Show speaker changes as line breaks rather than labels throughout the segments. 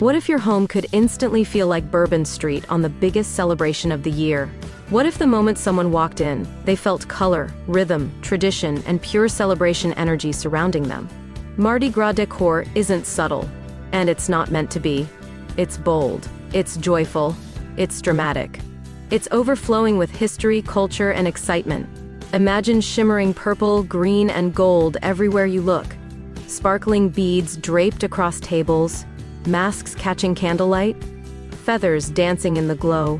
What if your home could instantly feel like Bourbon Street on the biggest celebration of the year? What if the moment someone walked in, they felt color, rhythm, tradition, and pure celebration energy surrounding them? Mardi Gras Decor isn't subtle, and it's not meant to be. It's bold, it's joyful, it's dramatic. It's overflowing with history, culture, and excitement. Imagine shimmering purple, green, and gold everywhere you look. Sparkling beads draped across tables, masks catching candlelight, feathers dancing in the glow,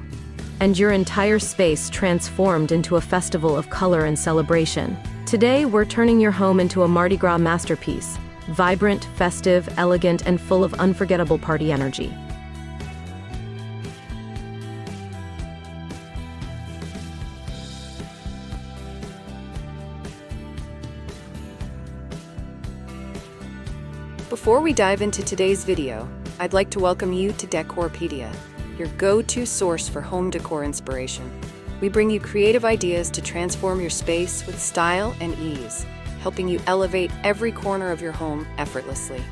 and your entire space transformed into a festival of color and celebration. Today, we're turning your home into a Mardi Gras masterpiece, vibrant, festive, elegant, and full of unforgettable party energy.
Before we dive into today's video, I'd like to welcome you to Decorpediya, your go-to source for home decor inspiration. We bring you creative ideas to transform your space with style and ease, helping you elevate every corner of your home effortlessly.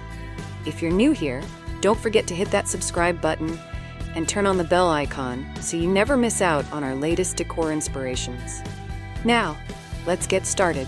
If you're new here, don't forget to hit that subscribe button and turn on the bell icon so you never miss out on our latest decor inspirations. Now, let's get started.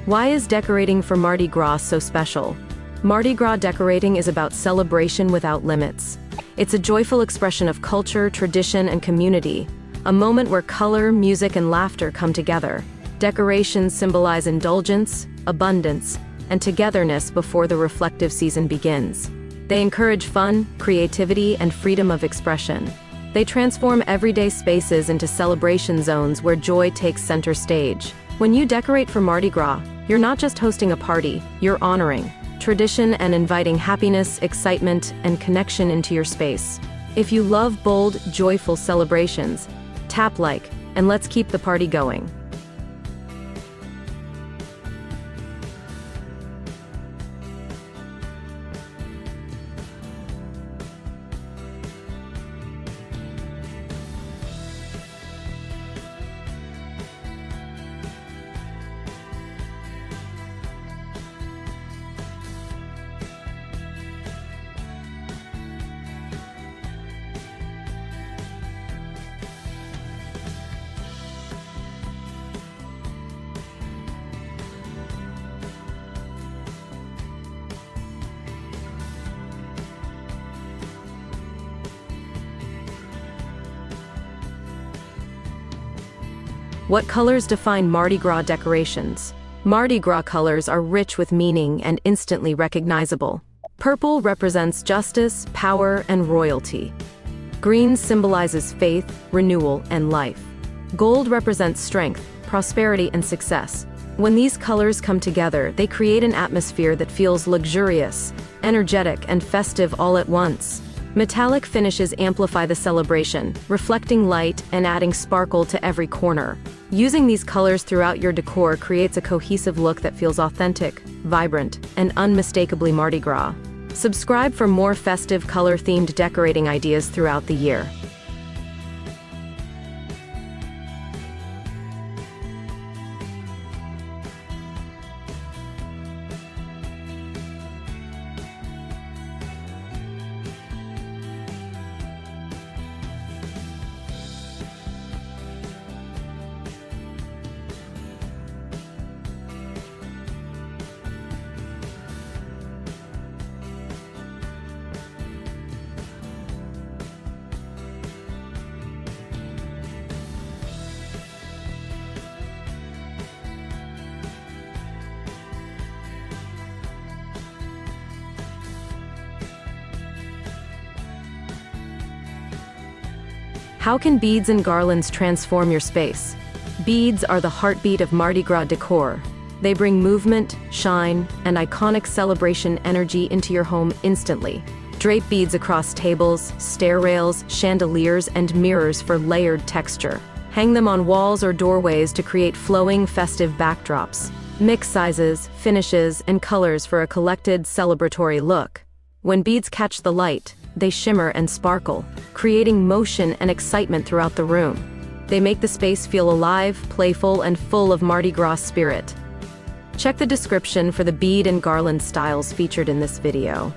Why is decorating for Mardi Gras so special? Mardi Gras decorating is about celebration without limits. It's a joyful expression of culture, tradition, and community, a moment where color, music, and laughter come together. Decorations symbolize indulgence, abundance, and togetherness before the reflective season begins. They encourage fun, creativity, and freedom of expression. They transform everyday spaces into celebration zones where joy takes center stage. When you decorate for Mardi Gras, you're not just hosting a party, you're honoring tradition and inviting happiness, excitement, and connection into your space. If you love bold, joyful celebrations, tap like, and let's keep the party going. What colors define Mardi Gras decorations? Mardi Gras colors are rich with meaning and instantly recognizable. Purple represents justice, power, and royalty. Green symbolizes faith, renewal, and life. Gold represents strength, prosperity, and success. When these colors come together, they create an atmosphere that feels luxurious, energetic, and festive all at once. Metallic finishes amplify the celebration, reflecting light and adding sparkle to every corner. Using these colors throughout your decor creates a cohesive look that feels authentic, vibrant, and unmistakably Mardi Gras. Subscribe for more festive, color-themed decorating ideas throughout the year. How can beads and garlands transform your space? Beads are the heartbeat of Mardi Gras decor. They bring movement, shine, and iconic celebration energy into your home instantly. Drape beads across tables, stair rails, chandeliers, and mirrors for layered texture. Hang them on walls or doorways to create flowing, festive backdrops. Mix sizes, finishes, and colors for a collected, celebratory look. When beads catch the light, they shimmer and sparkle, creating motion and excitement throughout the room. They make the space feel alive, playful, and full of Mardi Gras spirit. Check the description for the bead and garland styles featured in this video.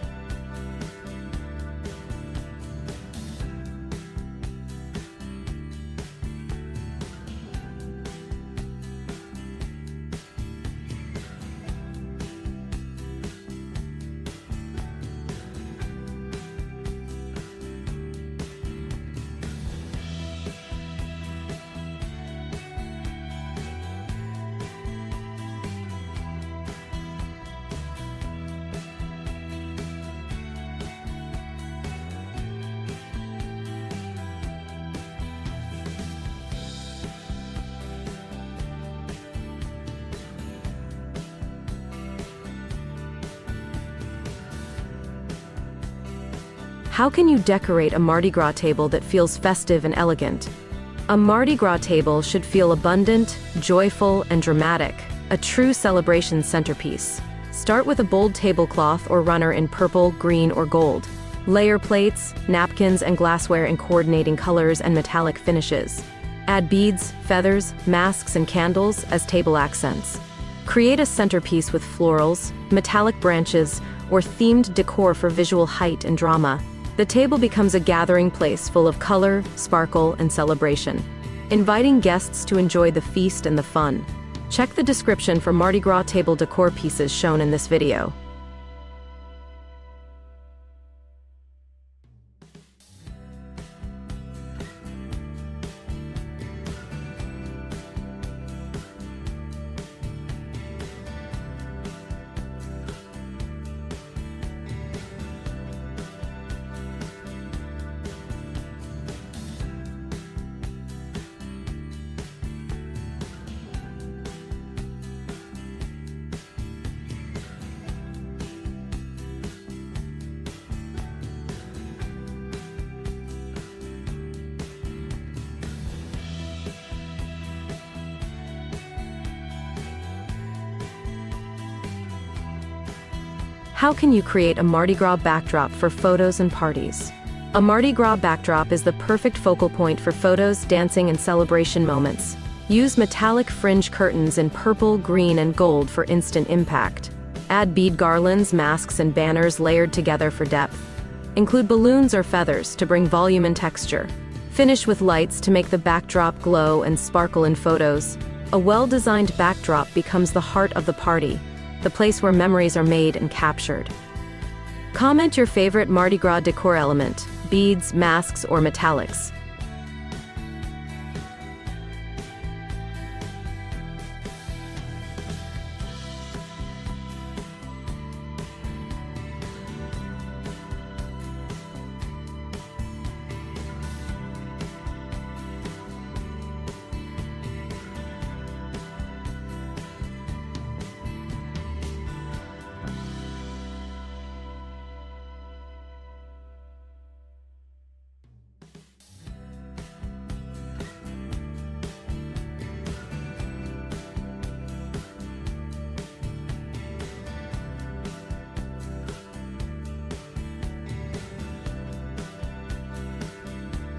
How can you decorate a Mardi Gras table that feels festive and elegant? A Mardi Gras table should feel abundant, joyful, and dramatic, a true celebration centerpiece. Start with a bold tablecloth or runner in purple, green, or gold. Layer plates, napkins, and glassware in coordinating colors and metallic finishes. Add beads, feathers, masks, and candles as table accents. Create a centerpiece with florals, metallic branches, or themed decor for visual height and drama. The table becomes a gathering place full of color, sparkle, and celebration, inviting guests to enjoy the feast and the fun. Check the description for Mardi Gras table decor pieces shown in this video. How can you create a Mardi Gras backdrop for photos and parties? A Mardi Gras backdrop is the perfect focal point for photos, dancing, and celebration moments. Use metallic fringe curtains in purple, green, and gold for instant impact. Add bead garlands, masks, and banners layered together for depth. Include balloons or feathers to bring volume and texture. Finish with lights to make the backdrop glow and sparkle in photos. A well-designed backdrop becomes the heart of the party, the place where memories are made and captured. Comment your favorite Mardi Gras decor element, beads, masks, or metallics.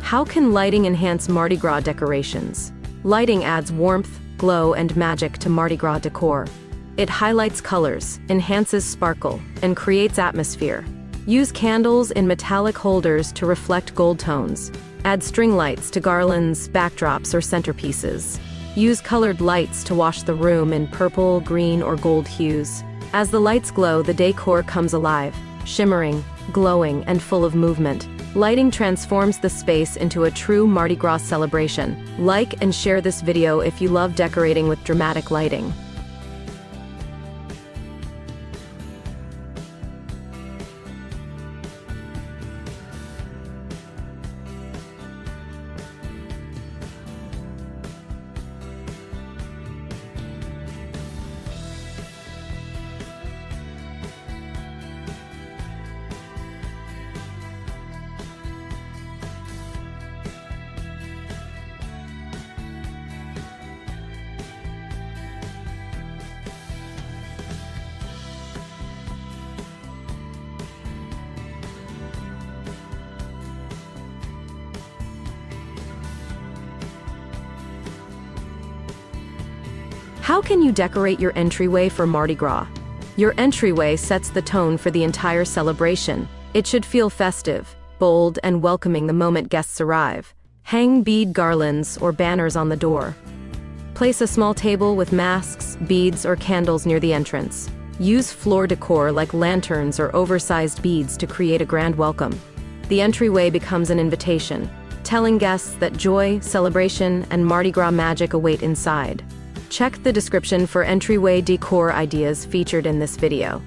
How can lighting enhance Mardi Gras decorations? Lighting adds warmth, glow, and magic to Mardi Gras decor. It highlights colors, enhances sparkle, and creates atmosphere. Use candles in metallic holders to reflect gold tones. Add string lights to garlands, backdrops, or centerpieces. Use colored lights to wash the room in purple, green, or gold hues. As the lights glow, the decor comes alive, shimmering, glowing, and full of movement. Lighting transforms the space into a true Mardi Gras celebration. Like and share this video if you love decorating with dramatic lighting. How can you decorate your entryway for Mardi Gras? Your entryway sets the tone for the entire celebration. It should feel festive, bold, and welcoming the moment guests arrive. Hang bead garlands or banners on the door. Place a small table with masks, beads, or candles near the entrance. Use floor decor like lanterns or oversized beads to create a grand welcome. The entryway becomes an invitation, telling guests that joy, celebration, and Mardi Gras magic await inside. Check the description for entryway decor ideas featured in this video.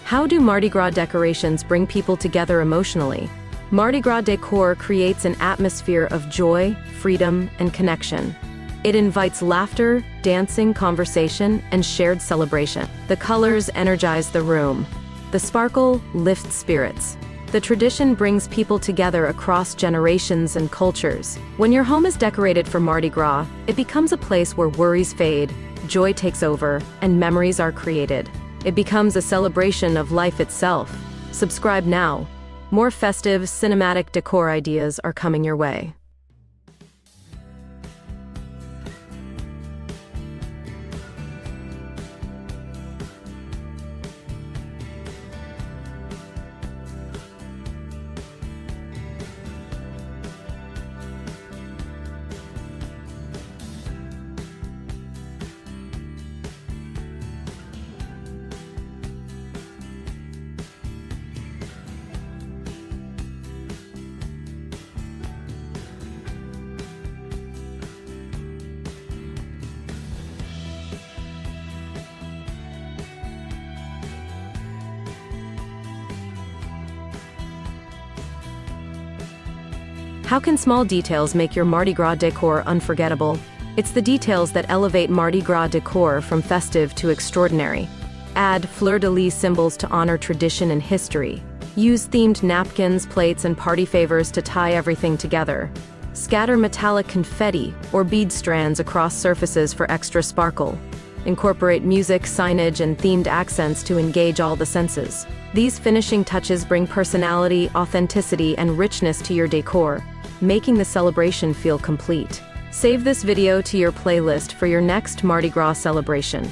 How do Mardi Gras decorations bring people together emotionally? Mardi Gras decor creates an atmosphere of joy, freedom, and connection. It invites laughter, dancing, conversation, and shared celebration. The colors energize the room. The sparkle lifts spirits. The tradition brings people together across generations and cultures. When your home is decorated for Mardi Gras, it becomes a place where worries fade, joy takes over, and memories are created. It becomes a celebration of life itself. Subscribe now. More festive, cinematic decor ideas are coming your way. How can small details make your Mardi Gras decor unforgettable? It's the details that elevate Mardi Gras decor from festive to extraordinary. Add fleur-de-lis symbols to honor tradition and history. Use themed napkins, plates, and party favors to tie everything together. Scatter metallic confetti or bead strands across surfaces for extra sparkle. Incorporate music, signage, and themed accents to engage all the senses. These finishing touches bring personality, authenticity, and richness to your decor, making the celebration feel complete. Save this video to your playlist for your next Mardi Gras celebration.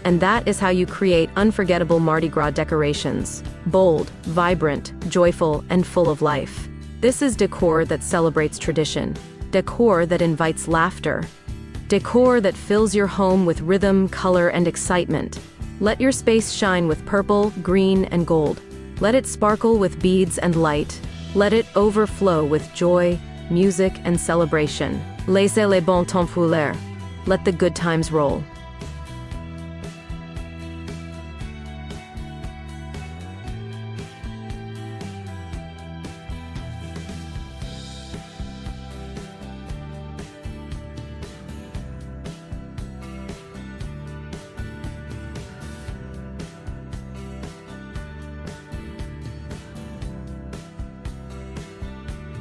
And that is how you create unforgettable Mardi Gras decorations. Bold, vibrant, joyful, and full of life. This is decor that celebrates tradition. Decor that invites laughter. Decor that fills your home with rhythm, color, and excitement. Let your space shine with purple, green, and gold. Let it sparkle with beads and light. Let it overflow with joy, music, and celebration. Laissez les bons temps rouler. Let the good times roll.